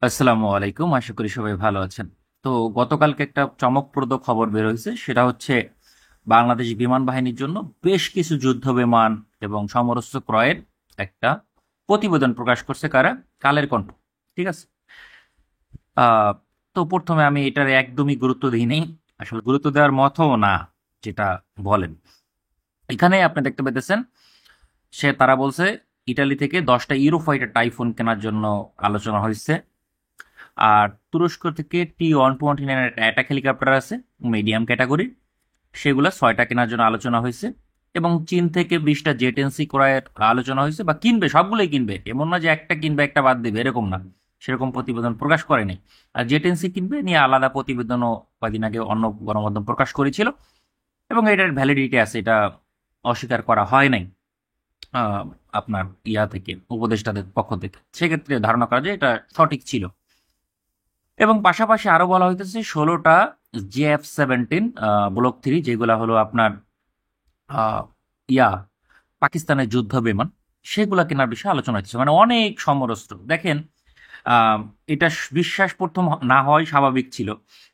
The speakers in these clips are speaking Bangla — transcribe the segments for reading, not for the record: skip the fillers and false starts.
আসসালামু আলাইকুম, আশা করি সবাই ভালো আছেন। তো গতকালকে একটা চমকপ্রদ খবর বের হয়েছে, সেটা হচ্ছে বাংলাদেশ বিমান বাহিনীর জন্য বেশ কিছু যুদ্ধ বিমান এবং সমরাস্ত্র ক্রয়ের একটা প্রতিবেদন প্রকাশ করছে কারা? কালের কণ্ঠ। ঠিক আছে। আহ, তো প্রথমে আমি এটার একদমই গুরুত্ব দিইনি, আসলে গুরুত্ব দেওয়ার মতো না যেটা বলেন। এখানে আপনি দেখতে পেতেছেন, তারা বলছে ইটালি থেকে 10টা ইউরোফাইটার টাইফুন কেনার জন্য আলোচনা হয়েছে। আর তুরস্ক থেকে T-129 অ্যাটাক হেলিকপ্টার আছে মিডিয়াম ক্যাটাগরি, সেগুলো 6টা কেনার জন্য আলোচনা হয়েছে। এবং চীন থেকে 20টা জেট এনসি ক্রয়ের আলোচনা হয়েছে, বা কিনবে, সবগুলোই কিনবে, এমন না যে একটা কিনবে একটা বাদ দেবে, এরকম না। সেরকম প্রতিবেদন প্রকাশ করেনি। আর জেট এনসি কিনবে নিয়ে আলাদা প্রতিবেদনও কয়েকদিন আগে অন্য গণমাধ্যম প্রকাশ করেছিল, এবং এটার ভ্যালিডিটি আছে, এটা অস্বীকার করা হয় নাই আহ, আপনার থেকে উপদেষ্টাদের পক্ষ থেকে। সেক্ষেত্রে ধারণা করা যায় এটা সঠিক ছিল। এবং পাশাপাশি আরো বলা হইতেছে 16টা JF-17 ব্লক 3, যেগুলা হলো আপনার আহ, ইয়া পাকিস্তানের যুদ্ধ বিমান, সেগুলা কেনার বিষয়ে আলোচনা হচ্ছে। মানে অনেক সমরস্ত্র দেখেন। আহ, এটা বিশ্বাস প্রথম না হয় স্বাভাবিক ছিল,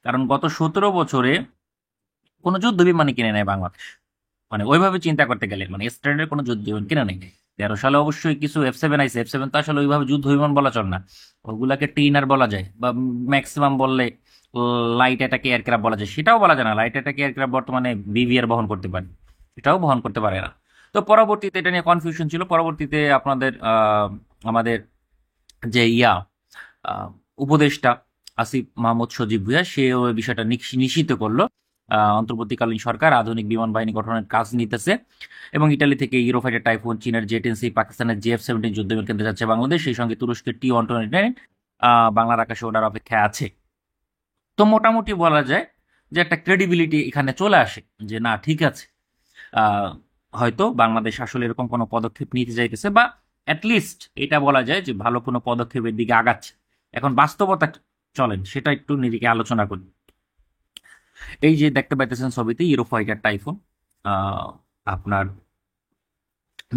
কারণ গত 17 বছরে কোনো যুদ্ধ বিমানই কিনে নেয় বাংলাদেশ। মানে ওইভাবে চিন্তা করতে গেলে মানে স্ট্যান্ডার্ড কোনো যুদ্ধ বিমান কিনে নেই। 13 সালে অবশ্যই কিছু F-7 আইছে, F-7 তো আসলে ওইভাবে যুদ্ধ বিমান বলা চল না, ওগুলাকে ট্রেনার বলা যায়, বা ম্যাক্সিমাম বললে লাইট অ্যাটাক এয়ারক্রাফট বলা যায়। সেটাও বলা যায় না, লাইট অ্যাটাক এয়ারক্রাফট বর্তমানে BVR বহন করতে পারে, এটাও বহন করতে পারে না। তো পরবর্তীতে এটা নিয়ে কনফিউশন ছিল। পরবর্তীতে আপনাদের আমাদের যে আহ, উপদেষ্টা আসিফ মাহমুদ সজীব ভুঁইয়া, সে ওই বিষয়টা নিশ্চিত করলো। অন্তর্বর্তীকালীন সরকার আধুনিক বিমান বাহিনী গঠনের কাজ নিতেছে, এবং ইটালি থেকে ইউরোফাইটার টাইফুন, চীনের জেট-এনসি, পাকিস্তানের JF-17 যুদ্ধ বিমান কিনতে যাচ্ছে বাংলাদেশ, সেই সঙ্গে তুরস্কের T-129 বাংলার আকাশে ওঠার অপেক্ষায় আছে। তো মোটামুটি বলা যায় যে একটা ক্রেডিবিলিটি এখানে চলে আসে, যে না ঠিক আছে, আহ, হয়তো বাংলাদেশ আসলে এরকম কোনো পদক্ষেপ নিতে যাইতেছে, বা অ্যাটলিস্ট এটা বলা যায় যে ভালো কোনো পদক্ষেপের দিকে আগাচ্ছে। এখন বাস্তবতা চলেন সেটা একটু নিরিখে আলোচনা করি। এই যে দেখতে পাইতেছেন ছবিতে ইউরোফাইটার টাইফুন, আহ, আপনার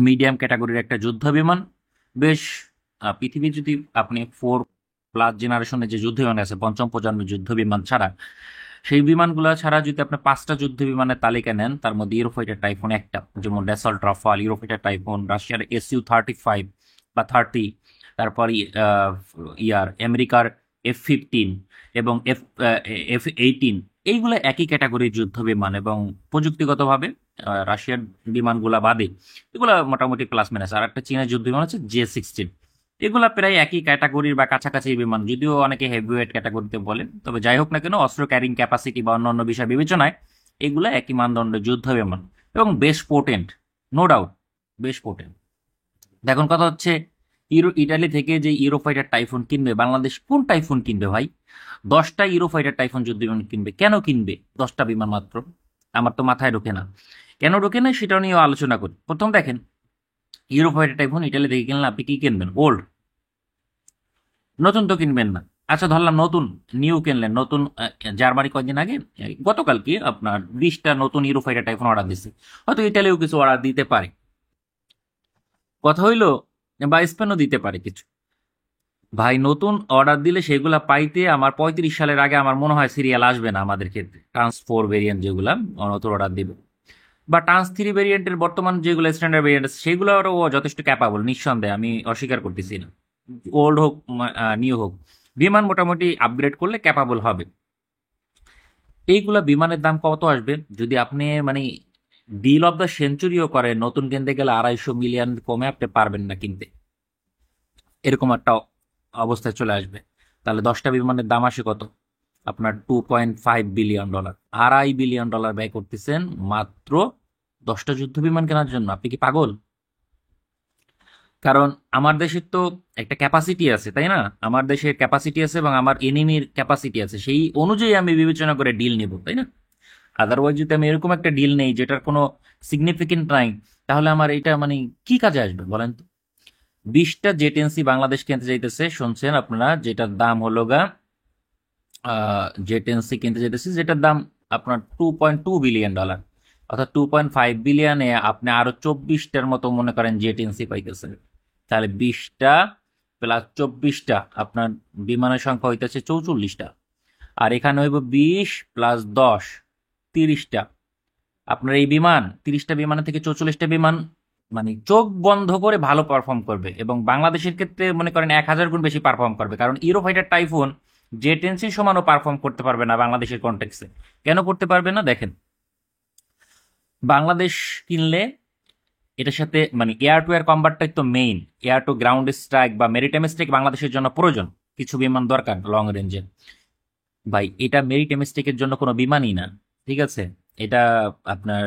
মিডিয়াম ক্যাটাগরির একটা যুদ্ধ বিমান। বেশ পৃথিবীর যদি আপনি 4+ জেনারেশনের যে যুদ্ধ বিমান আছে, পঞ্চম প্রজন্মের যুদ্ধ বিমান ছাড়া, সেই বিমানগুলো ছাড়া যদি আপনি 5টা যুদ্ধ বিমানের তালিকা নেন, তার মধ্যে ইউরোফাইটার টাইফুন একটা, যেমন ড্যাসল্ট রাফাল, ইউরোফাইটার টাইফুন, রাশিয়ার SU-35 বা 30, তারপর আমেরিকার F-15 এবং F-18, এইগুলো একই ক্যাটাগরির যুদ্ধ বিমান। এবং প্রযুক্তিগতভাবে রাশিয়ার বিমানগুলা বাদে এগুলা মোটামুটি প্লাস মাইনাস। আর একটা চীনের যুদ্ধ বিমান হচ্ছে J-16। এগুলা প্রায় একই ক্যাটাগরির বা কাছাকাছি বিমান, যদিও অনেকে হেভিওয়েট ক্যাটাগরিতে বলেন। তবে যাই হোক না কেন, অস্ত্র ক্যারিং ক্যাপাসিটি বা অন্যান্য বিষয় বিবেচনায় এগুলা একই মানদণ্ডের যুদ্ধ বিমান, এবং বেশ পোটেন্ট, নো ডাউট, বেশ পোটেন্ট। এখন কথা হচ্ছে, ইটালি থেকে যে ইউরোফাইটার টাইফুন কিনবে বাংলাদেশ, কোন টাইফুন কিনবে ভাই? 10টা ইউরোফাইটার টাইফুন যুদ্ধ বিমান কিনবে, কেন কিনবে 10টা বিমান মাত্র? আমার তো মাথায় ঢোকে না। কেন ঢোকে না সেটা নিয়েও আলোচনা করি। প্রথম দেখেন, ইউরোফাইটার টাইফুন ইটালি থেকে কিনলে আপনি কি কিনবেন? ওল্ড, নতুন তো কিনবেন না। আচ্ছা ধরলাম নতুন, নিউ কিনলেন, নতুন জার্মানি কয়েকদিন আগে, গতকালকে আপনার 20টা নতুন ইউরোফাইটার টাইফুন অর্ডার দিচ্ছে, হয়তো ইটালিও কিছু অর্ডার দিতে পারে, কথা হইলো, বা স্পেনও দিতে পারে কিছু। ভাই নতুন অর্ডার দিলে সেগুলা পাইতে আমার 35 সালের আগে আমার মনে হয় সিরিয়াল আসবে না আমাদের ক্ষেত্রে। ট্রান্স 4 ভেরিয়েন্ট যেগুলা নতুন অর্ডার দিবে, বা ট্রান্স 3 ভেরিয়েন্টের বর্তমান যেগুলো স্ট্যান্ডার্ড ভেরিয়েন্ট আছে, সেগুলোরও যথেষ্ট ক্যাপাবল, নিঃসন্দেহে, আমি অস্বীকার করতেছি না। ওল্ড হোক নিউ হোক, বিমান মোটামুটি আপগ্রেড করলে ক্যাপাবল হবে। এইগুলা বিমানের দাম কত আসবে যদি আপনি মানে ডিল অফ দ্য সেঞ্চুরিও করেন? নতুন কিনতে গেলে 250 মিলিয়ন কমে আপনি পারবেন না কিনতে, এরকম একটা অবস্থায় চলে আসবে। তাহলে 10টা বিমানের দাম আসে কত? আপনার $2.5 বিলিয়ন। $2.5 বিলিয়ন ব্যয় করতেছেন মাত্র 10টা যুদ্ধ বিমান কেনার জন্য। আপনি কি পাগল? কারণ আমার দেশের তো একটা ক্যাপাসিটি আছে, তাই না? আমার দেশের ক্যাপাসিটি আছে এবং আমার এনিমির ক্যাপাসিটি আছে, সেই অনুযায়ী আমি বিবেচনা করে ডিল নেব, তাই না? আদারওয়াইজ যদি আমি এরকম একটা ডিল নেই যেটার কোনো সিগনিফিকেন্ট নাই, তাহলে আমার এটা মানে কি কাজে আসবে বলেন তো? 20টা জেট-এনসি বাংলাদেশ কিনতে যাইতেছে, শুনছেন আপনারা, যেটার দাম হলো গা জেট-এনসি কিনতে যাইতেছে, যেটার দাম আপনার $2.2 বিলিয়ন, অর্থাৎ 2.5 বিলিয়নে আপনি আরো 24টার মতো মনে করেন জেট-এনসি পাইতেছেন। তাহলে 20টা প্লাস 24টা, আপনার বিমানের সংখ্যা হইতেছে 44টা। আর এখানে হইব 20 প্লাস 10, 30টা। আপনার এই বিমান 30টা বিমানের থেকে 44টা বিমান মানে চোখ বন্ধ করে ভালো পারফর্ম করবে, এবং বাংলাদেশের ক্ষেত্রে মনে করেন 1000 গুণ বেশি পারফর্ম করবে, কারণ ইউরোফাইটার টাইফুন জেটেন্সির সমানও পারফর্ম করতে পারবে না বাংলাদেশের কনটেক্সে। কেন করতে পারবে না দেখেন, বাংলাদেশ কিনলে এটার সাথে মানে এয়ার টু এয়ার কম্বাটটাই তো মেইন। এয়ার টু গ্রাউন্ড স্ট্রাইক বা মেরিটাইম স্ট্রাইক বাংলাদেশের জন্য প্রয়োজন, কিছু বিমান দরকার লং রেঞ্জে। ভাই এটা মেরিটাইম স্ট্রাইকের জন্য কোনো বিমানই না, ঠিক আছে? এটা আপনার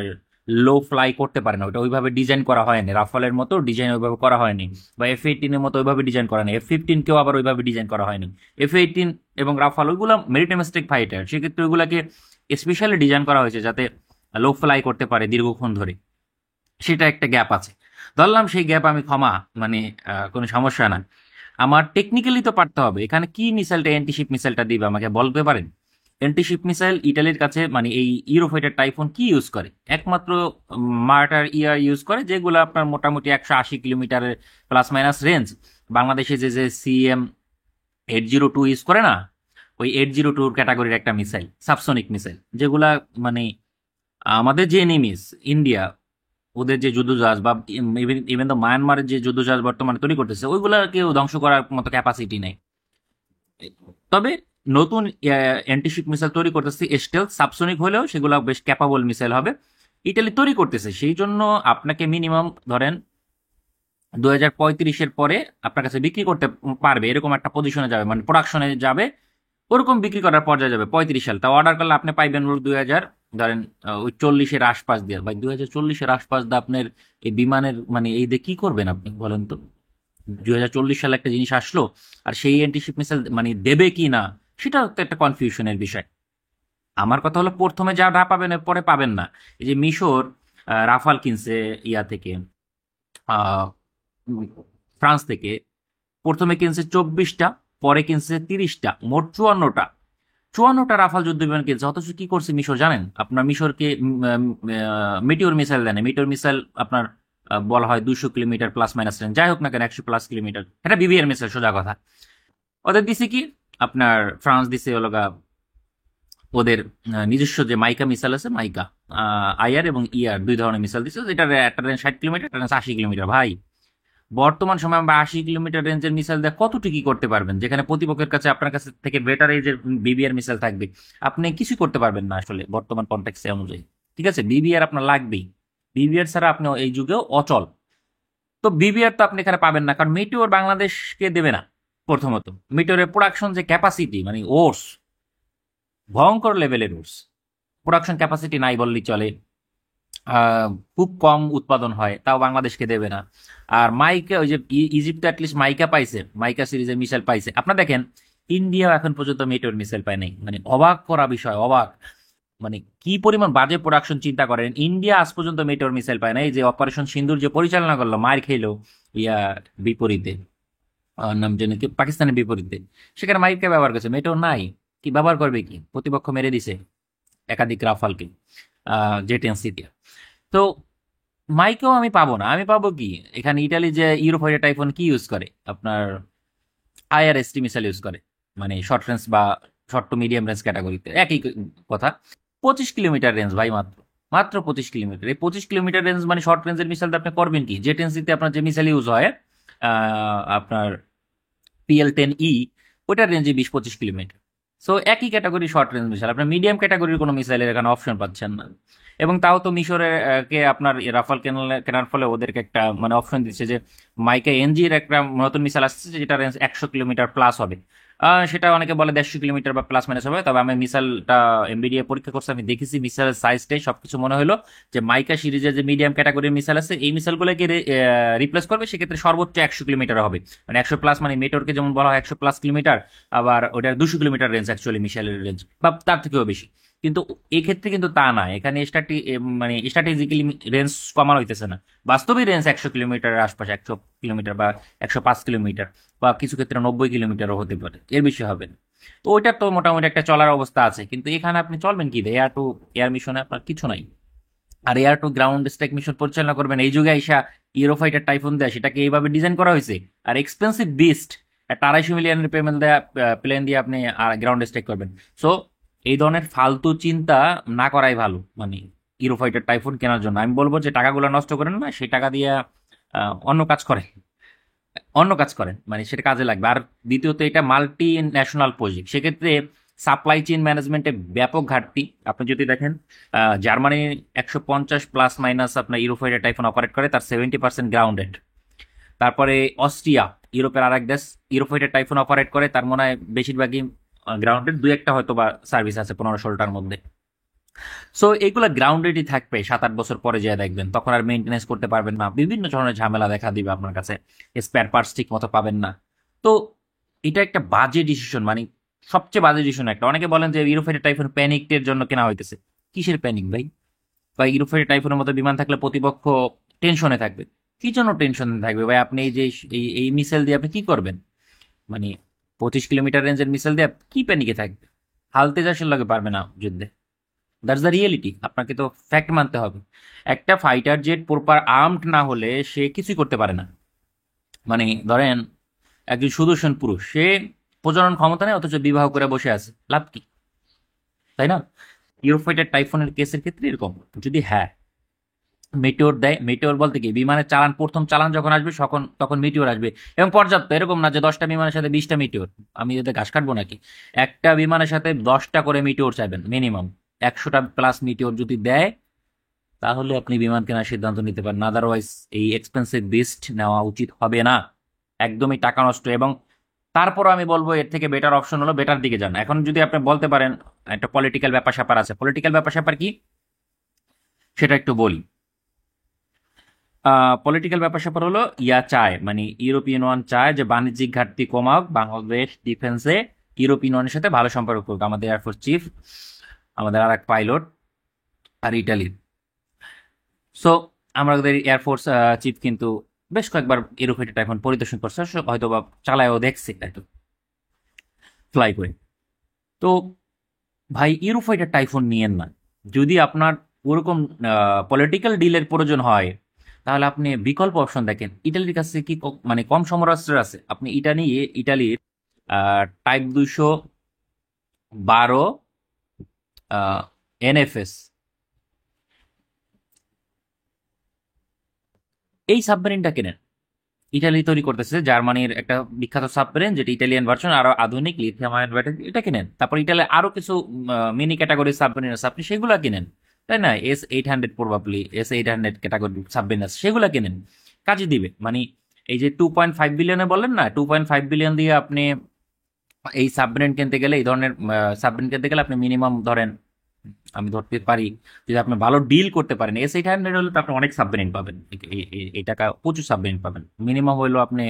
লো ফ্লাই করতে পারে না, ওটা ওইভাবে ডিজাইন করা হয়নি, রাফালের মতো ডিজাইন ওইভাবে করা হয়নি, বা F-18 এর মতো ওইভাবে ডিজাইন করা হয়নি, F-15 কেও আবার ওইভাবে ডিজাইন করা হয়নি। F-18 এবং রাফাল ওইগুলো মেরিটাইম স্ট্রাইক ফাইটার, সেক্ষেত্রে ওইগুলাকে স্পেশালি ডিজাইন করা হয়েছে যাতে লো ফ্লাই করতে পারে দীর্ঘক্ষণ ধরে। সেটা একটা গ্যাপ আছে, ধরলাম সেই গ্যাপ আমি ক্ষমা, মানে কোনো সমস্যা না। আমার টেকনিক্যালি তো পারতে হবে এখানে কি মিসাইলটা অ্যান্টিশিপ মিসাইলটা দিবে আমাকে বলতে পারেন? অ্যান্টিশিপ মিসাইল ইটালির কাছে মানে এই ইউরোফাইটার টাইফুন কি ইউজ করে? একমাত্র মার্টার ইয়ার ইউজ করে, যেগুলো আপনার মোটামুটি 180 কিলোমিটারের প্লাস মাইনাস রেঞ্জ। বাংলাদেশে যে যে CM-802 ইউজ করে না, ওই 802 ক্যাটাগরির একটা মিসাইল, সাবসনিক মিসাইল, যেগুলা মানে আমাদের যে এনিমিস ইন্ডিয়া, ওদের যে যুদ্ধজাহাজ বা ইভেন তো মায়ানমারের যে যুদ্ধজাহাজ বর্তমানে তৈরি করতেছে, ওইগুলাকেও ধ্বংস করার মতো ক্যাপাসিটি নেই। তবে নতুন অ্যান্টিশিপ মিসাইল তৈরি করতেছে, স্টেলথ সাবসনিক হলেও সেগুলো বেশ ক্যাপাবল মিসাইল হবে, ইটালি তৈরি করতেছে। সেই জন্য আপনাকে মিনিমাম ধরেন 2035-এর পরে আপনার কাছে বিক্রি করতে পারবে এরকম একটা পজিশনে যাবে, মানে প্রোডাকশনে যাবে, ওরকম বিক্রি করার পর্যায়ে যাবে 35 সাল। তা অর্ডার করলে আপনি পাইবেন হলো 2000 ধরেন ওই 40-এর আশপাশ দিয়ে। ভাই 2040-এর আশপাশ দিয়ে আপনার এই বিমানের মানে এই দিয়ে কি করবেন আপনি বলেন তো? 2040 সালে একটা জিনিস আসলো, আর সেই অ্যান্টিশিপ মিসাইল মানে দেবে কি না, সেটা তো একটা কনফিউশনের বিষয়। আমার কথা হলো প্রথমে যা পাবেন পরে পাবেন না। এই যে মিশর রাফাল কিনছে ইয়া থেকে, আহ, উম, ফ্রান্স থেকে, প্রথমে কিনছে 24টা, পরে কিনছে 30টা, মোট 54টা। 54টা রাফাল যুদ্ধ বিমান কিনছে, অথচ কি করছে মিশর জানেন? আপনার মিশরকে মিটিওর মিসাইল দেন, মিটিওর মিসাইল আপনার বলা হয় 200 কিলোমিটার প্লাস মাইনাস রেঞ্জ, যাই হোক না কেন 100+ কিলোমিটার, এটা বিবিআর মিসাইল সোজা কথা। ওদের দিছে কি, আপনার ফ্রান্স দিছে হলো ওদের নিজস্ব যে মাইকা মিসাইল আছে, মাইকা আইআর এবং ইআর দুই ধরনের মিসাইল দিচ্ছে, যেটা একটা রেঞ্জ 60 কিলোমিটার, একটা রেঞ্জ 80 কিলোমিটার। ভাই বর্তমান সময় আমরা 80 কিলোমিটার রেঞ্জের মিসাইল দিয়ে কতটুকু কি করতে পারবেন, যেখানে প্রতিপক্ষের কাছে আপনার কাছে থেকে বেটার রেঞ্জের বিবিআর মিসাইল থাকবে, আপনি কিছু করতে পারবেন না আসলে বর্তমান কনটেক্সে অনুযায়ী। ঠিক আছে, বিবিআর আপনার লাগবেই, বিবিআর ছাড়া আপনি এই যুগেও অচল। তো বিবিআর তো আপনি এখানে পাবেন না, কারণ মিটিওর বাংলাদেশকে দেবে না। প্রথমত মিটিওরের প্রোডাকশন যে ক্যাপাসিটি, মানে ওর্স ভয়ঙ্কর লেভেলের ওর্স, প্রোডাকশন ক্যাপাসিটি নাই বললেই চলে। খুব কম উৎপাদন হয়, তাও বাংলাদেশকে দেবে না। আর মাইকা ওই যে ইজিপ্ট অ্যাটলিস্ট মাইকা পাইছে, মাইকা সিরিজের মিসাইল পাইছে। আপনার দেখেন ইন্ডিয়া এখন পর্যন্ত মেটোর মিসাইল পায় নাই, মানে অবাক করা বিষয়, অবাক। মানে কি পরিমাণ বাজে প্রোডাকশন চিন্তা করেন, ইন্ডিয়া আজ পর্যন্ত মেটোর মিসাইল পায় নাই। যে অপারেশন সিন্দুর যে পরিচালনা করলো, মার খেলো ইয়া বিপরীতে, নাম জানি কি, পাকিস্তানের বিপরীতে, সেখানে মাইকা ব্যবহার করছে, মেটোর নাই। কি ব্যবহার করবে, কি প্রতিপক্ষ মেরে দিছে একাধিক রাফালকে জেট এনসি দিয়ে। তো মাইকেও আমি পাবো না, আমি পাবো কি এখানে? ইটালি যে ইউরোফাইটার টাইফুন কি ইউজ করে, আপনার আইআরএসটি মিসাইল ইউজ করে, মানে শর্ট রেঞ্জ বা শর্ট টু মিডিয়াম রেঞ্জ ক্যাটাগরিতে একই কথা। 25 কিলোমিটার রেঞ্জ ভাই, মাত্র মাত্র 25 কিলোমিটার। এই 25 কিলোমিটার রেঞ্জ মানে শর্ট রেঞ্জের মিসাইল আপনি করবেন কি? জেট এনসিতে আপনার যে মিসাইল ইউজ হয় আপনার PL-10E, ওইটার রেঞ্জে 20-25 কিলোমিটার। সো একই ক্যাটাগরি শর্ট রেঞ্জ মিসাইল, আপনার মিডিয়াম ক্যাটাগরির কোনো মিসাইলের এখানে অপশন পাচ্ছেন না। এবং তাও তো মিশরের কে আপনার রাফাল কেনার ফলে ওদেরকে একটা মানে অপশন দিচ্ছে যে মাইকা এনজির একটা নতুন মিসাইল আসছে, যেটা রেঞ্জ 100 কিলোমিটার প্লাস হবে। সেটা অনেকে বলে 150 কিলোমিটার বা প্লাস মাইনাস হবে, তবে আমি মিসাইলটা এমবিডিএ পরীক্ষা করছি, আমি দেখেছি মিসাইলের সাইজটাই সবকিছু মনে হলো যে মাইকা সিরিজের যে মিডিয়াম ক্যাটাগরির মিসাইল আছে, এই মিসাইলগুলোকে রিপ্লেস করবে, সেক্ষেত্রে সর্বোচ্চ 100 কিলোমিটার হবে। মানে 100+, মানে মেটোরকে যেমন বলা হয় 100+ কিলোমিটার, আবার ওটার 200 কিলোমিটার রেঞ্জ অ্যাকচুয়ালি মিসাইলের রেঞ্জ, বা তার থেকেও বেশি। কিন্তু এই ক্ষেত্রে কিন্তু তা না, এখানে মানে স্ট্র্যাটেজিক্যালি রেঞ্জ কমানো হইতেছে না, বাস্তবে রেঞ্জ 100 কিলোমিটারের আশপাশে, 100 কিলোমিটার বা 105 কিলোমিটার, বা কিছু ক্ষেত্রে 90 কিলোমিটারও হতে পারে, এর বেশি হবে না। তো ওইটা তো মোটামুটি একটা চলার অবস্থা আছে, কিন্তু এখানে আপনি চলবেন কি? এয়ার টু এয়ার মিশনে আপনার কিছু নাই। আর air to ground strike mission পরিচালনা করবেন এই যুগে আইসা ইউরোফাইটার টাইফুন দেয়, সেটাকে এইভাবে ডিজাইন করা হয়েছে। আর এক্সপেন্সিভ বিস্ট, একটা 250 মিলিয়নের পেমেন্ট দেয়া প্লেন দিয়ে আপনি গ্রাউন্ডে স্ট্রাইক করবেন। সো এই ধরনের ফালতু চিন্তা না করাই ভালো, মানে ইউরোফাইটার টাইফুন কেনার জন্য আমি বলবো যে টাকাগুলো নষ্ট করেন না, সেই টাকা দিয়ে অন্য কাজ করেন, অন্য কাজ করেন, মানে সেটা কাজে লাগবে। আর দ্বিতীয়ত এটা মাল্টি ন্যাশনাল প্রজেক্ট, সেক্ষেত্রে সাপ্লাই চেইন ম্যানেজমেন্টে ব্যাপক ঘাটতি। আপনি যদি দেখেন জার্মানি 150 প্লাস মাইনাস আপনার ইউরোফাইটার টাইফুন অপারেট করে, তার 70% গ্রাউন্ডেড। তারপরে অস্ট্রিয়া, ইউরোপের আর এক দেশ, ইউরোফাইটার টাইফুন অপারেট করে, তার মনে হয় বেশিরভাগই গ্রাউন্ডেড, দুই একটা হয়তো বা সার্ভিস আছে 15-16টার মধ্যে। সো এগুলো গ্রাউন্ডেডই থাকবে, 7-8 বছর পরে যেয়ে দেখবেন তখন আর মেনটেনেন্স করতে পারবেন না, বিভিন্ন ধরনের ঝামেলা দেখা দিবে আপনার কাছে, স্পেয়ার পার্টস ঠিক মতো পাবেন না। তো এটা একটা বাজে ডিসিশন, মানে সবচেয়ে বাজে ডিসিশন একটা। অনেকে বলেন যে ইউরোফাইটার টাইফুন প্যানিকের জন্য কেনা হইতেছে। কিসের প্যানিক ভাই? বা ইউরোফাইটার টাইফুনের মতো বিমান থাকলে প্রতিপক্ষ টেনশনে থাকবে। কি জন্য টেনশনে থাকবে ভাই? আপনি এই যে এই মিসাইল দিয়ে আপনি কি করবেন? মানে 25 কিলোমিটার রেঞ্জের মিসাইল দিয়ে কি প্যানিকে থাকবে? হালতে যাসের লগে পারবে না যুদ্ধে। দ্যাটস দ্য রিয়েলিটি, আপনাকে তো ফ্যাক্ট মানতে হবে। একটা ফাইটার জেট প্রপার আর্মড না হলে সে কিছুই করতে পারে না। মানে ধরেন একজন সুদর্শন পুরুষ, সে প্রজনন ক্ষমতা নেই অথচ বিবাহ করে বসে আছে, লাভ কি? তাই না? ইউরোফাইটার টাইফুনের কেসের ক্ষেত্রে এরকম। যদি হ্যাঁ মেটিওর দেয়, মেটিওর বলতে কি, বিমানের চালান প্রথম চালান যখন আসবে তখন মেটিওর আসবে, এবং পর্যাপ্ত, এরকম না যে 10টা বিমানের সাথে 20টা মেটিওর। আমি এতে ঘাস কাটবো নাকি? একটা বিমানের সাথে 10টা করে মিটিওর চাইবেন মিনিমাম। 100টা প্লাস মিটিওর যদি দেয় তাহলে আপনি বিমান কেনার সিদ্ধান্ত নিতে পারেন, আদারওয়াইজ এই এক্সপেন্সিভ বিস্ট নেওয়া উচিত হবে না, একদমই টাকা নষ্ট। এবং তারপরও আমি বলবো এর থেকে বেটার অপশন হলো বেটার দিকে যান। এখন যদি আপনি বলতে পারেন একটা পলিটিক্যাল ব্যাপার স্যাপার আছে, পলিটিক্যাল ব্যাপার স্যাপার কি সেটা একটু বলি। পলিটিক্যাল ব্যাপার স্যাপার হলো চায়, মানে ইউরোপিয়ান ইউনিয়ন চায় যে বাণিজ্যিক ঘাটতি কমাক, বাংলাদেশ ডিফেন্সে ইউরোপিয়ান ইউনিয়নের সাথে ভালো সম্পর্ক করুক, আমাদের এয়ারফোর্স চিফ, আমাদের আর এক পাইলট, আর ইটালির। সো আমাদের এয়ারফোর্স চিফ কিন্তু বেশ কয়েকবার ইউরোফাইটার এখন পরিদর্শন করছে, হয়তো বা চালায়ও দেখছে একটু ফ্লাই করে। তো ভাই ইউরোফাইটার টাইফুন নিয়েন না। যদি আপনার ওরকম পলিটিক্যাল ডিলের প্রয়োজন হয় তাহলে আপনি বিকল্প অপশন দেখেন। ইটালির কাছে কি মানে কম সমরাস্ত্র আছে? আপনি ইটালির টাইপ 212 এনএফএস, এই সাবমেরিনটা কেনেন। ইটালি তৈরি করতেছে জার্মানির একটা বিখ্যাত সাবমেরিন, যেটা ইটালিয়ান ভার্সন, আরো আধুনিক লিথিয়াম আয়ন ব্যাটারি, এটা কিনেন। তারপর ইটালির আরো কিছু মিনি ক্যাটাগরি সাবমেরিন আছে, আপনি সেগুলো কিনেন। তাই না? S-800, probably S-800 category submarine আছে, সেগুলো কিনেন, কাজে দিবে। মানে এই যে 2.5 বিলিয়নে বললেন না, 2.5 বিলিয়ন দিয়ে আপনি এই সাবমেরিন কিনতে গেলে, এই ধরনের সাবমেরিন কিনতে গেলে আপনি মিনিমাম ধরেন, আমি ধরতে পারি, যদি আপনি ভালো ডিল করতে পারেন, S-800 হলে তো আপনি অনেক সাবমেরিন পাবেন, এই টাকা প্রচুর সাবমেরিন পাবেন। মিনিমাম হইলো আপনি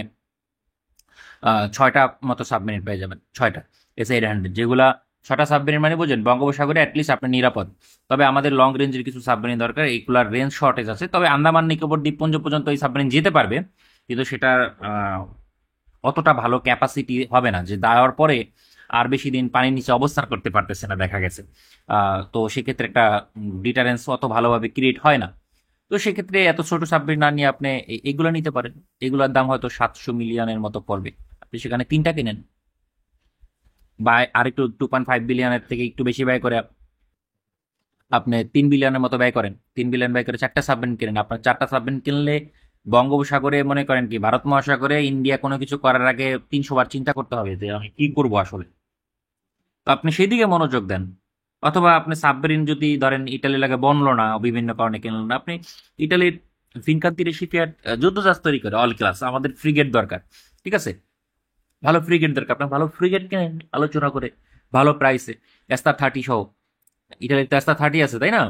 6টা মতো সাবমেরিন পেয়ে যাবেন, 6টা S-800, যেগুলা 6টা সাবমেরিন মানে বুঝেন বঙ্গোপসাগরে অ্যাটলিস্ট আপনি নিরাপদ। তবে আমাদের লং রেঞ্জের কিছু সাবমেরিন দরকার, এইগুলার রেঞ্জ শর্টেজ আছে। তবে আন্দামান নিকোবর দ্বীপপুঞ্জ পর্যন্ত এই সাবমেরিন যেতে পারবে, কিন্তু সেটার অতটা ভালো ক্যাপাসিটি হবে না, যে দেওয়ার পরে আর বেশি দিন পানির নিচে অবস্থান করতে পারতেছে না দেখা গেছে। তো সেক্ষেত্রে একটা ডিটারেন্স অত ভালোভাবে ক্রিয়েট হয় না। তো সেক্ষেত্রে এত ছোট সাবমেরিন না নিয়ে আপনি এগুলো নিতে পারেন। এগুলোর দাম হয়তো 700 মিলিয়নের মতো পড়বে, আপনি সেখানে 3টা কিনেন, বা আর একটু 2.5 বিলিয়নের থেকে একটু বেশি ব্যয় করে আপনি 3 বিলিয়নের মতো ব্যয় করেন, 3 বিলিয়ন ব্যয় করে 4টা সাবমেরিন কিনেন। আপনার 4টা সাবমেরিন কিনলে বঙ্গোপসাগরে, মনে করেন কি ভারত মহাসাগরে ইন্ডিয়া কোনো কিছু করার আগে 300 বার চিন্তা করতে হবে যে আমি কি করবো আসলে। তো আপনি সেই দিকে মনোযোগ দেন। অথবা আপনি সাবমেরিন যদি ধরেন ইটালি লাগে বনলো না, বিভিন্ন কারণে কিনলেন না, আপনি ইটালির ফিনকান্তিরে শিপইয়ার্ড যুদ্ধজাহাজ তৈরি করে অল ক্লাস, আমাদের ফ্রিগেট দরকার, ঠিক আছে, ভালো ফ্রিগেট দরকার, আপনার ভালো ফ্রিগেট কিনেন আলোচনা করে ভালো প্রাইসে, S-30 সহ। ইটালিতে S-30 আছে তাই না?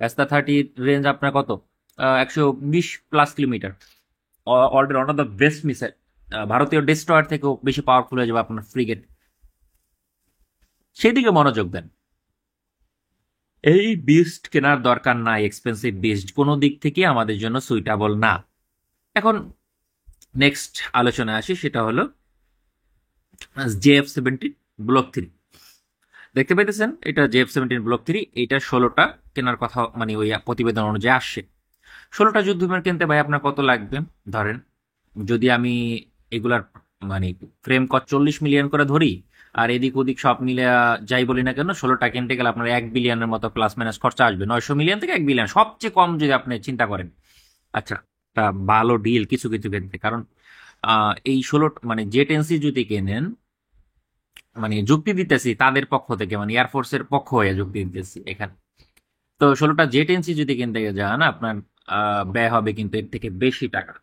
S-30 রেঞ্জ আপনার কত? 120+ kilometre. Already one of the best missile, ভারতীয় ডেস্ট্রয়ার থেকেও বেশি পাওয়ারফুল হয়ে যাবে আপনার ফ্রিগেট। সেদিকে মনোযোগ দেন। এই বিস্ট কেনার দরকার নাই, এক্সপেন্সিভ বিস্ট কোনো দিক থেকে আমাদের জন্য সুইটেবল না। এখন নেক্সট আলোচনায় আসি, সেটা হলো JF-17 ব্লক 3। দেখতে পাইতেছেন এটা JF-17 ব্লক 3, এটা 16টা কেনার কথা, মানে ওই প্রতিবেদন অনুযায়ী আসছে। 16টা যুদ্ধ বিমান কিনতে ভাই আপনার কত লাগবে? ধরেন যদি আমি এগুলার মানে ফ্রেম কস্ট 40 মিলিয়ন করে ধরি, আর এদিক ওদিক সব মিলে যাই বলি না কেন, 16টা কিনতে গেলে আপনার 1 বিলিয়নের মতো প্লাস মাইনাস খরচা আসবে। 900 মিলিয়ন থেকে 1 বিলিয়ন সবচেয়ে কম যদি আপনি চিন্তা করেন। আচ্ছা, তা ভালো ডিল কিছু কিছু ক্ষেত্রে, কারণ এই 16 মানে জেট এনসি যদি কেনেন, মানে যুক্তি দিতেছি তাদের পক্ষ থেকে, মানে এয়ারফোর্সের পক্ষ হয়ে যুক্তি দিতেছি এখানে। তো 16টা জেট এনসি যদি কিনতে যান আপনার ব্যয় হবে কিন্তু এর থেকে বেশি টাকা,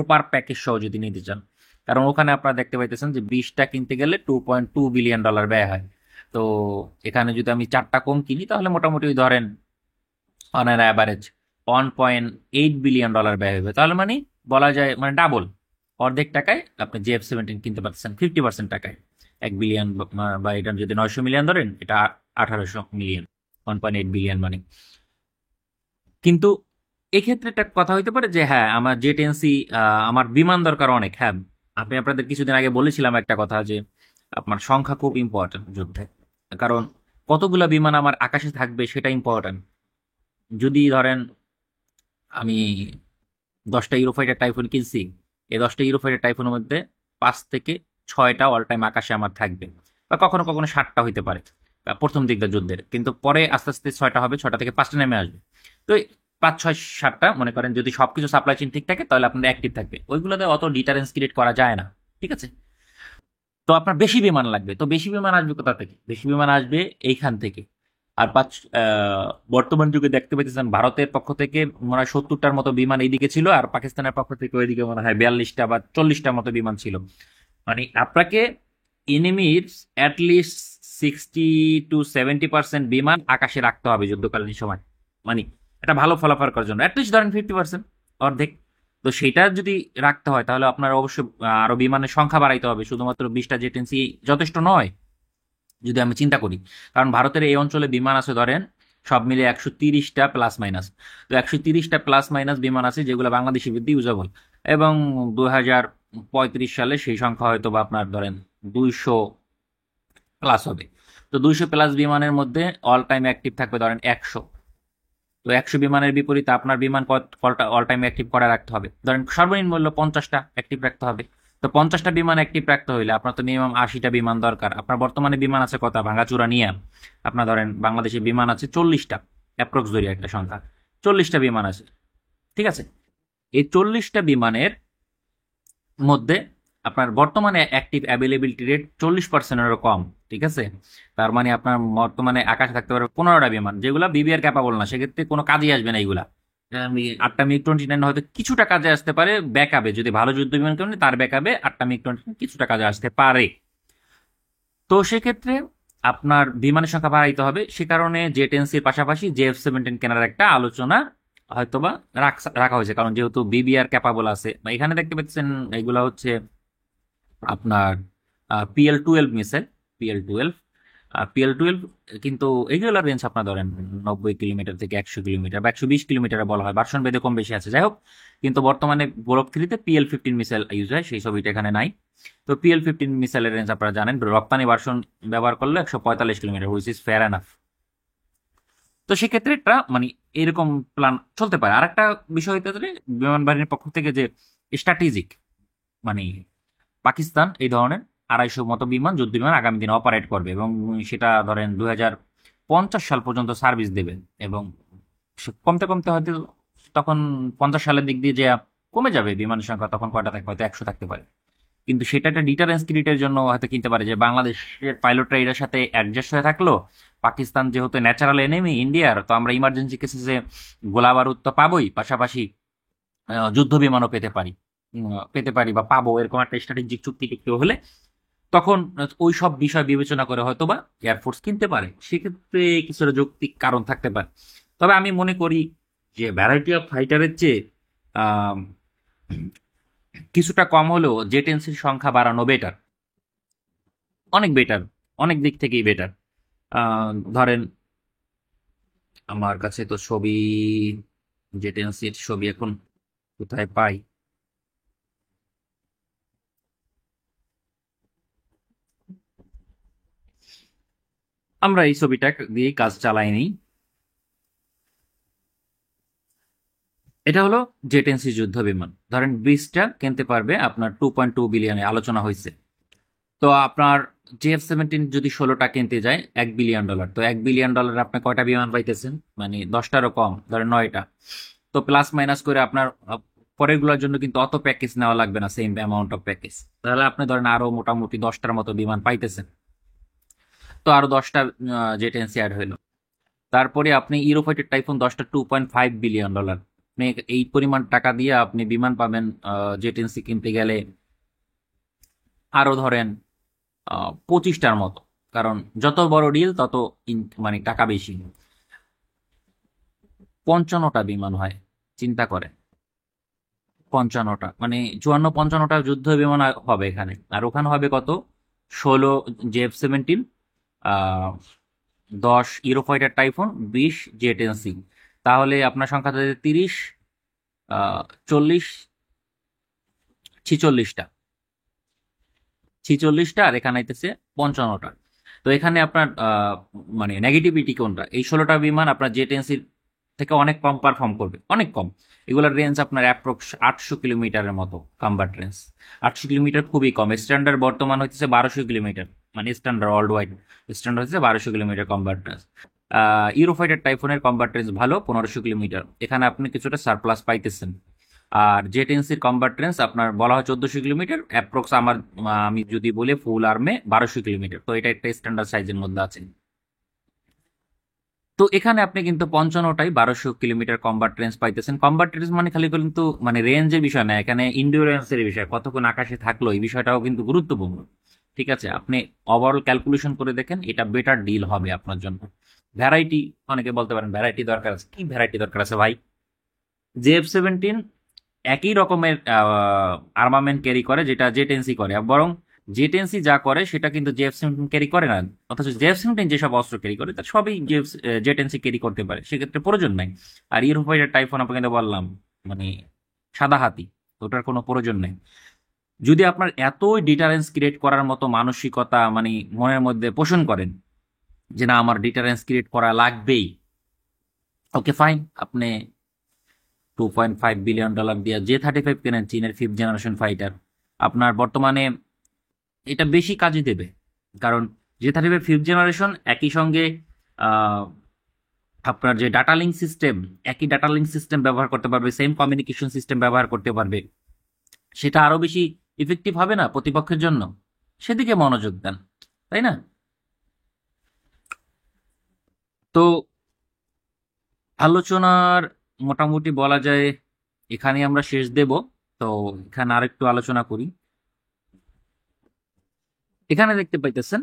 পার প্যাকেজ সহ যদি নিতে চান। কারণ ওখানে আপনারা দেখতে পাইতেছেন যে 20টা কিনতে গেলে $2.2 বিলিয়ন ব্যয় হয়। তো এখানে যদি আমি 4টা কম কিনি তাহলে মোটামুটি ওই ধরেন অন অ্যান অ্যাভারেজ $1.8 বিলিয়ন ব্যয় হবে। তাহলে মানে বলা যায় মানে ডাবল, অর্ধেক টাকায় আপনি JF-17 কিনতে পারছেন 50% টাকায়। 1 বিলিয়ন বা এটা যদি 900 মিলিয়ন ধরেন, এটা 1800 মিলিয়ন, 1.8 বিলিয়ন মানে। কিন্তু এক্ষেত্রে একটা কথা হইতে পারে যে হ্যাঁ আমার জেট এনসি, আমার বিমান দরকার অনেক। হ্যাঁ, আপনি আপনাদের কিছুদিন আগে বলেছিলাম একটা কথা যে আপনার সংখ্যা খুব ইম্পর্টেন্ট যুদ্ধে। কারণ কতগুলা বিমান আমার আকাশে থাকবে সেটা ইম্পর্টেন্ট। যদি ধরেন আমি 10টা ইউরোফাইটার টাইফুন কিনছি, এই 10টা ইউরোফাইটার টাইফুনের মধ্যে 5 থেকে 6টা অল টাইম আকাশে আমার থাকবে, বা কখনো কখনো 7টা হইতে পারে প্রথম দিকটা যুদ্ধের, কিন্তু পরে আস্তে আস্তে 6টা হবে, 6টা থেকে 5টা নেমে আসবে। তো এই 5, 6, 7টা মনে করেন যদি সবকিছু সাপ্লাই চেইন ঠিক থাকে তাহলে আপনার অ্যাক্টিভ থাকবে, ওইগুলোতে অত ডিটারেন্স ক্রিয়েট করা যায় না। ঠিক আছে, তো আপনার বেশি বিমান লাগবে। তো বেশি বিমান আসবে কোথা থেকে? বেশি বিমান আসবে এইখান থেকে। আর বর্তমান যুগে দেখতে পাচ্ছেন ভারতের পক্ষ থেকে মনে হয় 70টার মতো বিমান এইদিকে ছিল, আর পাকিস্তানের পক্ষ থেকে ওইদিকে মনে হয় 42টা বা 40টার মতো বিমান ছিল। মানে আপনাকে এনিমির অ্যাটলিস্ট 60 to 70% বিমান আকাশে রাখতে হবে যুদ্ধকালীন সময়। মানে এটা ভালো ফলাফল করার জন্য অ্যাটলিস্ট ধরেন 50%, অর্ধেক। তো সেটা যদি রাখতে হয় তাহলে আপনার অবশ্যই আরো বিমানের সংখ্যা বাড়াইতে হবে, শুধুমাত্র 20টা জেটেন্সি যথেষ্ট নয় যদি আমি চিন্তা করি। কারণ ভারতের এই অঞ্চলে বিমান আছে ধরেন সব মিলে 130টা প্লাস মাইনাস। তো 130টা প্লাস মাইনাস বিমান আছে যেগুলো বাংলাদেশি ভিত্তি ইউজেবল, এবং 2035 সালে সেই সংখ্যা হয়তো বা আপনার ধরেন 200 প্লাস হবে। তো 200 প্লাস বিমানের মধ্যে অল টাইম অ্যাক্টিভ থাকবে ধরেন 100। তো 100 বিমানের বিপরীতে আপনার বিমান কলটা অল টাইম অ্যাক্টিভ করা রাখতে হবে ধরেন সর্বনিম্ন মূল্য 50টা অ্যাক্টিভ রাখতে হবে। তো 50টা বিমান অ্যাক্টিভ রাখতে হইলে আপনার তো মিনিমাম 80টা বিমান দরকার। আপনার বর্তমানে বিমান আছে কত ভাঙাচুরা নিয়ে? আপনার ধরেন বাংলাদেশে বিমান আছে 40টা, অ্যাপ্রক্স ধরি একটা সংখ্যা, 40টা বিমান আছে। ঠিক আছে, এই 40টা বিমানের মধ্যে আপনার বর্তমানে অ্যাক্টিভ অ্যাভেলেবিলিটি রেট 40%-এরও কম। ঠিক আছে, তার মানে আপনার বর্তমানে আকাশে থাকতে পারে 15টা বিমান যেগুলো বিবিআর ক্যাপাবল না, সেক্ষেত্রে কোনো কাজে আসবে না এইগুলা। আমি 8টা MiG-29 হয়তো কিছুটা কাজে আসতে পারে ব্যাকআপে, যদি ভালো যুদ্ধ বিমান কেউ তার ব্যাকআপে 8টা MiG-29 কিছুটা কাজে আসতে পারে। তো সেক্ষেত্রে আপনার বিমানের সংখ্যা বাড়াইতে হবে, সে কারণে জেট এনসির পাশাপাশি JF-17 কেনার একটা আলোচনা হয়তোবা রাখা হয়েছে। কারণ যেহেতু বিবিআর ক্যাপাবল আছে, বা এখানে দেখতে পাচ্ছেন এগুলা হচ্ছে আপনার PL-12 মিসাইল, PL-12, PL-12 কিন্তু এগুলোর রেঞ্জ আপনার ধরেন 90 কিলোমিটার থেকে 100 কিলোমিটার বা 120 কিলোমিটার বলা হয়, ভার্সন ভেদে কম বেশি আছে, যাই হোক। কিন্তু বর্তমানে ব্লক 3-তে PL-15 মিসাইল ইউজ হয়, সেই ছবিটা এখানে নাই। তো PL-15 মিসাইলের রেঞ্জ আপনারা জানেন, রপ্তানি ভার্সন ব্যবহার করলে 145 kilometre, which is fair enough. তো সেক্ষেত্রে একটা মানে এরকম প্ল্যান চলতে পারে। আরেকটা বিষয় হতে পারে বিমান বাহিনীর পক্ষ থেকে যে স্ট্র্যাটেজিক, মানে পাকিস্তান এই ধরনের 250 মতো বিমান যুদ্ধ বিমান আগামী দিনে অপারেট করবে, এবং সেটা ধরেন 2050 সাল পর্যন্ত সার্ভিস দেবে। এবং কমতে কমতে হয়তো তখন 50 সালের দিক দিয়ে যে কমে যাবে বিমানের সংখ্যা, তখন কয়টা থাকবে? হয়তো 100 থাকতে পারে। কিন্তু সেটা একটা ডিটারেন্স ক্রিয়েটের জন্য হয়তো কিনতে পারে, যে বাংলাদেশের পাইলটরা এটার সাথে অ্যাডজাস্ট হয়ে থাকলো। পাকিস্তান যেহেতু ন্যাচারাল এনিমি ইন্ডিয়ার, তো আমরা ইমার্জেন্সি কেসে গোলা বারুদ তো পাবোই, পাশাপাশি যুদ্ধ বিমানও পেতে পারি বা পাবো, এরকম একটা স্ট্র্যাটেজিক চুক্তি টিকতে হলে তখন ওই সব বিষয় বিবেচনা করে হয়তো বা এয়ারফোর্স কিনতে পারে। সেক্ষেত্রে কিছুটা যৌক্তিক কারণ থাকতে পারে। তবে আমি মনে করি যে ভ্যারাইটি অফ ফাইটারের চেয়ে আম, কিছুটা কম হলেও জেট এনসির সংখ্যা বাড়ানো বেটার, অনেক বেটার, অনেক দিক থেকেই বেটার। ধরেন আমার কাছে তো ছবি, জেট এনসির ছবি এখন কোথায় পাই? আমরা এই ছবিটা দিয়ে কাজ চালাইনি। এটা হলো জেট-এনসি যুদ্ধ বিমান। ধরেন 20টা কিনতে পারবে, আপনার 2.2 বিলিয়নে আলোচনা হয়েছে। তো আপনার JF-17 যদি 16টা কিনতে যায় $1 বিলিয়ন, তো $1 বিলিয়ন আপনি কয়টা বিমান পাইতেছেন? মানে 10টারও কম, ধরেন 9টা। তো প্লাস মাইনাস করে আপনার পরেরগুলোর জন্য কিন্তু অত প্যাকেজ নেওয়া লাগবে না, সেম অ্যামাউন্ট অফ প্যাকেজ। তাহলে আপনি ধরেন আরো মোটামুটি 10টার মতো বিমান পাইতেছেন। তো আরো 10টা জেট-এনসি অ্যাড হইলো। তারপরে আপনি ইউরোফাইটার টাইফুন 10টা $2.5 বিলিয়ন। আপনি এই পরিমাণ টাকা দিয়ে আপনি বিমান পাবেন জেট-এনসি কিনতে গেলে আরো ধরেন 25টার মতো। কারণ যত বড় ডিল তত মানে টাকা বেশি। 55টা বিমান হয়, চিন্তা করেন। 55টা মানে 54-55টা যুদ্ধ বিমান হবে এখানে। আর ওখানে হবে কত? 16 JF-17, 10 ইউরোফাইটার টাইফুন, 20 জেট-এনসি। তাহলে আপনার সংখ্যা থাকে 30, 40, 46টা। 46টা, আর এখানে আইতেছে 55টা। তো এখানে আপনার মানে নেগেটিভিটি কোনটা? এই 16টা বিমান আপনার জেট-এনসির থেকে অনেক কম পারফর্ম করবে, অনেক কম। এগুলোর রেঞ্জ আপনার অ্যাপ্রক্স 800 কিলোমিটারের মতো কম্বাট রেঞ্জ। 800 কিলোমিটার খুবই কম। স্ট্যান্ডার্ড বর্তমান হচ্ছে 1200 কিলোমিটার, মানে স্ট্যান্ডার্ড ওয়ার্ল্ড ওয়াইড স্ট্যান্ডার্ড হচ্ছে 1200 কিলোমিটার কম্বাট রেঞ্জ। ইউরোফাইটার টাইফুনের কম্বাট রেঞ্জ ভালো, 1500 কিলোমিটার। এখানে আপনি কিছুটা সারপ্লাস পাইতেছেন। আর জেট-এনসির কম্বাট রেঞ্জ আপনার বলা হয় 1400 কিলোমিটার, অ্যাপ্রক্স আমি যদি বলি ফুল আর্মে 1200 কিলোমিটার। তো এটা একটা স্ট্যান্ডার্ড সাইজের মধ্যে আছে। তো এখানে আপনি কিন্তু 55টাই 1200 কিলোমিটার কম্বাট রেঞ্জ পাইতেছেন। কম্বাট রেঞ্জ মানে খালি কিন্তু মানে রেঞ্জের বিষয় না, এখানে ইন্ডিউরেন্সের বিষয়, কতক্ষণ আকাশে থাকলো এই বিষয়টাও কিন্তু গুরুত্বপূর্ণ। ঠিক আছে, আপনি ওভারঅল ক্যালকুলেশন করে দেখেন, এটা বেটার ডিল হবে আপনার জন্য। ভ্যারাইটি, অনেকে বলতে পারেন ভ্যারাইটি দরকার আছে। কি ভ্যারাইটি দরকার আছে ভাই? JF-17 একই রকমের আর্মামেন্ট ক্যারি করে যেটা জেট-এনসি করে, বরং জেট-এনসি যা করে সেটা কিন্তু JF-17 ক্যারি করে না। অথচ JF-17 যেসব অস্ত্র ক্যারি করে তার সবই জেট-এনসি ক্যারি করতে পারে, সেক্ষেত্রে প্রয়োজন নাই। আর ইউরোফাইটার টাইফুন আপনাকে বললাম মানে সাদা হাতি, ওটার কোনো প্রয়োজন নেই। যদি আপনার এতই ডিটারেন্স ক্রিয়েট করার মতো মানসিকতা মানে মনের মধ্যে পোষণ করেন যে না আমার ডিটারেন্স ক্রিয়েট করা লাগবেই, ওকে ফাইন, আপনি $2.5 বিলিয়ন দিয়ে J-35 কেনেন, চীনের 5th জেনারেশন ফাইটার। আপনার বর্তমানে এটা বেশি কাজে দেবে, কারণ J-35 5th জেনারেশন একই সঙ্গে আহ, আপনার যে ডাটা লিঙ্ক সিস্টেম, একই ডাটা লিঙ্ক সিস্টেম ব্যবহার করতে পারবে, সেম কমিউনিকেশন সিস্টেম ব্যবহার করতে পারবে। সেটা আরো বেশি ইফেক্টিভ হবে না প্রতিপক্ষের জন্য? সেদিকে মনোযোগ দেন, তাই না? তো আলোচনার মোটামুটি বলা যায় এখানে আমরা শেষ দেব। তো এখানে আরেকটু আলোচনা করি। এখানে দেখতে পাইতেছেন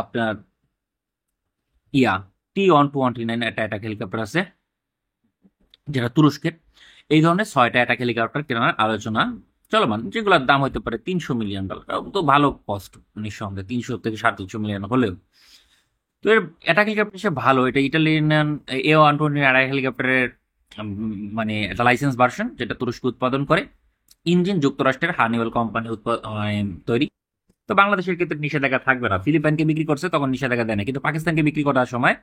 আপনার T-1219 একটা অ্যাটাক হেলিকপ্টার আছে, যেটা তুরস্কের। এই ধরনের 6টা অ্যাটাক হেলিকপ্টার কেনার আলোচনা চলমান, যেগুলোর দাম হতে পারে $300 মিলিয়ন। তো ভালো কস্ট, নিঃসন্দেহে 300 থেকে 350 মিলিয়ন হলেও। তো এর অ্যাটাক হেলিকপ্টার সে ভালো, এটা ইটালিয়ান A-120 অ্যাটাক হেলিকপ্টারের মানে একটা লাইসেন্স ভার্সন, যেটা তুরস্ক উৎপাদন করে। ইঞ্জিন যুক্তরাষ্ট্রের হানিওয়েল কোম্পানি তৈরি। তো বাংলাদেশের ক্ষেত্রে নিষেধাজ্ঞা থাকবে না। ফিলিপাইনকে বিক্রি করছে তখন নিষেধাজ্ঞা দেয় না, কিন্তু পাকিস্তানকে বিক্রি করার সময়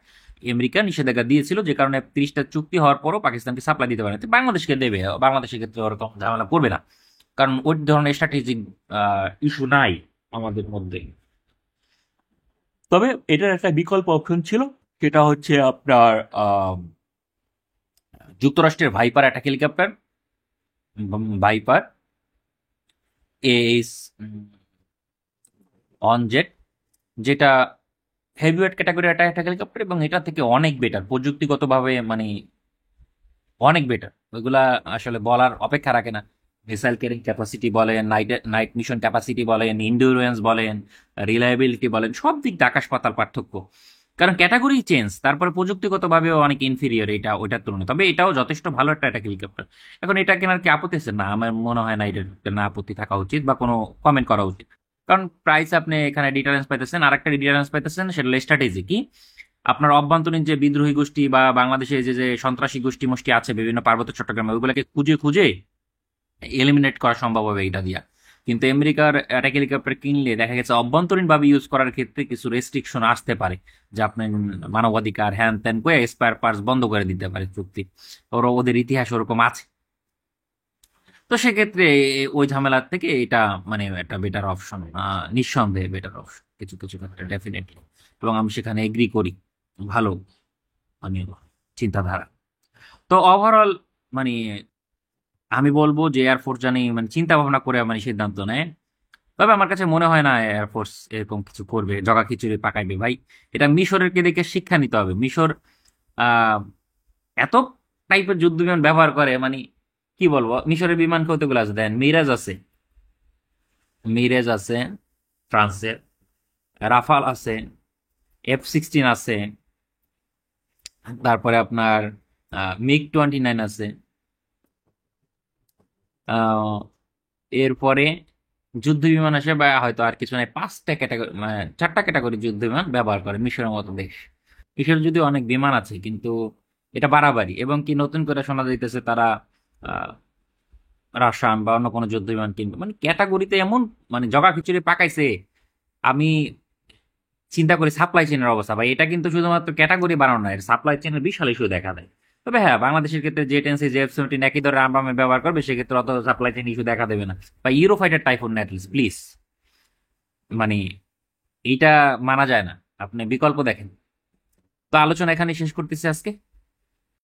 আমেরিকা নিষেধাজ্ঞা দিয়েছিল, যে কারণে 30টা চুক্তি হওয়ার পরও পাকিস্তানকে সাপ্লাই দিতে পারে না। তো বাংলাদেশকে দেবে, বাংলাদেশের ক্ষেত্রে ওরকম ঝামেলা পড়বে না, কারণ ওই ধরনের স্ট্র্যাটেজিক ইস্যু নাই আমাদের মধ্যে। তবে এটার একটা বিকল্প অপশন ছিল, সেটা হচ্ছে আপনার যুক্তরাষ্ট্রের viper attack helicopter, viper S on jet, যেটা হেভিওয়েট ক্যাটাগরি অ্যাটাক হেলিকপ্টার, এবং এটা থেকে অনেক বেটার প্রযুক্তিগতভাবে, মানে অনেক বেটার। ওইগুলা আসলে বলার অপেক্ষা রাখে না। মিসাইল ক্যারিং ক্যাপাসিটি বলেন, নাইট মিশন ক্যাপাসিটি বলেন, ইন্ডিউরেন্স বলেন, রিলায়েবিলিটি বলেন, সব দিক দিয়ে আকাশ পাতাল পার্থক্য। কারণ ক্যাটাগরি চেঞ্জ, তারপরে প্রযুক্তিগতভাবেও অনেক ইনফিরিয়র এটা ওইটার তুলনায়। তবে এটাও যথেষ্ট ভালো একটা অ্যাটাক হেলিকপ্টার। এখন এটা কেনার কি আপত্তি আছে? না, আমার মনে হয় না এটার না আপত্তি থাকা উচিত বা কোনো কমেন্ট করা উচিত। কারণ প্রাইস আপনি এখানে ডিটারেন্স পাইতেছেন, আর একটা ডিটারেন্স পাইতেছেন, সেটা স্ট্র্যাটেজি কি আপনার অভ্যন্তরীণ যে বিদ্রোহী গোষ্ঠী বা বাংলাদেশে যে যে সন্ত্রাসী গোষ্ঠী মোষ্ঠী আছে বিভিন্ন পার্বত্য চট্টগ্রামে, ওইগুলোকে খুঁজে খুঁজে এলিমিনেট করা সম্ভব হবে এটা দিয়া। কিন্তু আমেরিকার অ্যাটাক হেলিকপ্টার কিনলে দেখা গেছে অভ্যন্তরীণভাবে ইউজ করার ক্ষেত্রে কিছু রেস্ট্রিকশন আসতে পারে, যে আপনি মানবাধিকার হ্যান ত্যান করে স্পেয়ার পার্টস বন্ধ করে দিতে পারে চুক্তি। ওদের ইতিহাস ওরকম আছে। তো সেক্ষেত্রে ওই ঝামেলার থেকে এটা মানে একটা বেটার অপশন, নিঃসন্দেহে বেটার অপশন কিছু কিছু ক্ষেত্রে ডেফিনেটলি। এবং আমি সেখানে এগ্রি করি, ভালো মানে চিন্তাধারা। তো ওভারঅল মানে আমি বলবো যে এয়ারফোর্স জানি মানে চিন্তা ভাবনা করে মানে সিদ্ধান্ত নেয়। তবে আমার কাছে মনে হয় না এয়ারফোর্স এরকম কিছু করবে, জগা খিচুড়ি পাকাইবে ভাই। এটা মিশরের কে দেখে শিক্ষা নিতে হবে। মিশর আহ এত টাইপের যুদ্ধ বিমান ব্যবহার করে মানে কি বলবো, মিশরের বিমান কতগুলো আছে দেন, মিরাজ আছে, মিরাজ আছে ফ্রান্সের, রাফাল আছে, F-16 আছে, তারপরে আপনার MiG-29 আছে। আহ, এরপরে যুদ্ধ বিমান আসে বা হয়তো আর কিছু নাই, 5টা ক্যাটাগরি মানে 4টা ক্যাটাগরি যুদ্ধ বিমান ব্যবহার করে মিশরের মতো দেশ। মিশর যদি অনেক বিমান আছে কিন্তু এটা বাড়াবাড়ি। এবং কি নতুন করে শোনা যাইতেছে তারা আহ, রাশিয়ান বা অন্য কোনো যুদ্ধ বিমান কিনবে, মানে ক্যাটাগরিতে এমন মানে জগা খিচুড়ি পাকাইছে। আমি চিন্তা করি সাপ্লাই চেনের অবস্থা ভাই, এটা কিন্তু শুধুমাত্র ক্যাটাগরি বাড়ানো নয়, সাপ্লাই চেনের বিশাল ইস্যু দেখা দেয়। তবে হ্যাঁ, বাংলাদেশের ক্ষেত্রে জে-10C F-17 একই ধরনের আর্মামেন্ট ব্যবহার করবে, সেক্ষেত্রে অত সাপ্লাই চেন ইস্যু দেখা দেবে না। বা ইউরো ফাইটার টাইফুন না প্লিজ, মানে এইটা মানা যায় না। আপনি বিকল্প দেখেন। তো আলোচনা এখানে শেষ করতেছি আজকে।